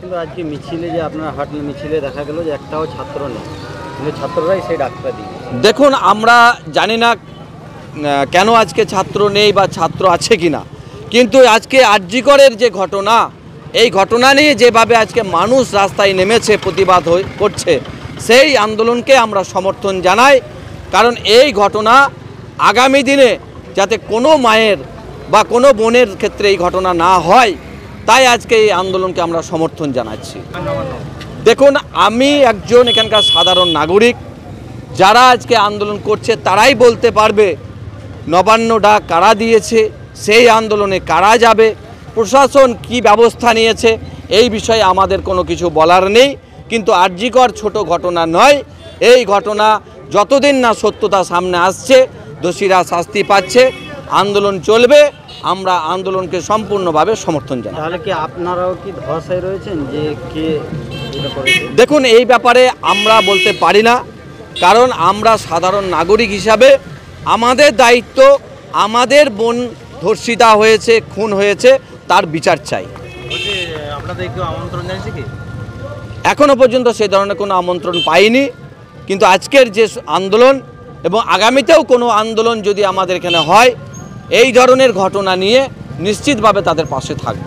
কিন্তু আজকে মিছিলে যে আপনারা হাঁটলেন, মিছিলে দেখা গেল যে একটাও ছাত্র নেই, কিন্তু ছাত্ররাই সেই ডাকটা দিয়ে। দেখুন, আমরা জানি না কেন আজকে ছাত্র নেই বা ছাত্র আছে কিনা, কিন্তু আজকে আরজিকরের যে ঘটনা, এই ঘটনা নিয়ে যেভাবে আজকে মানুষ রাস্তায় নেমেছে, প্রতিবাদ করছে, সেই আন্দোলনকে আমরা সমর্থন জানাই। কারণ এই ঘটনা আগামী দিনে যাতে কোনো মায়ের বা কোনো বোনের ক্ষেত্রে এই ঘটনা না হয়, তাই আজকে এই আন্দোলনকে আমরা সমর্থন জানাচ্ছি। দেখুন, আমি একজন এখানকার সাধারণ নাগরিক, যারা আজকে আন্দোলন করছে তারাই বলতে পারবে নবান্ন ডাক কারা দিয়েছে, সেই আন্দোলনে কারা যাবে, প্রশাসন কি ব্যবস্থা নিয়েছে, এই বিষয়ে আমাদের কোনো কিছু বলার নেই। কিন্তু আরজিকর ছোট ঘটনা নয়, এই ঘটনা যতদিন না সত্যতা সামনে আসছে, দোষীরা শাস্তি পাচ্ছে, আন্দোলন চলবে। আমরা আন্দোলনকে সম্পূর্ণভাবে সমর্থন জানাই। তাহলে কি আপনারাও কি ধসায় রয়েছেন যে কে এটা করেছে? দেখুন, এই ব্যাপারে আমরা বলতে পারি না, কারণ আমরা সাধারণ নাগরিক হিসাবে আমাদের দায়িত্ব, আমাদের বোন ধর্ষিতা হয়েছে, খুন হয়েছে, তার বিচার চাই। আপনাদের কেউ আমন্ত্রণ জানিয়েছে কি? এখনও পর্যন্ত সেই ধরনের কোনো আমন্ত্রণ পাইনি, কিন্তু আজকের যে আন্দোলন এবং আগামীতেও কোনো আন্দোলন যদি আমাদের এখানে হয়, এই ধরনের ঘটনা নিয়ে নিশ্চিতভাবে তাদের পাশে থাকব।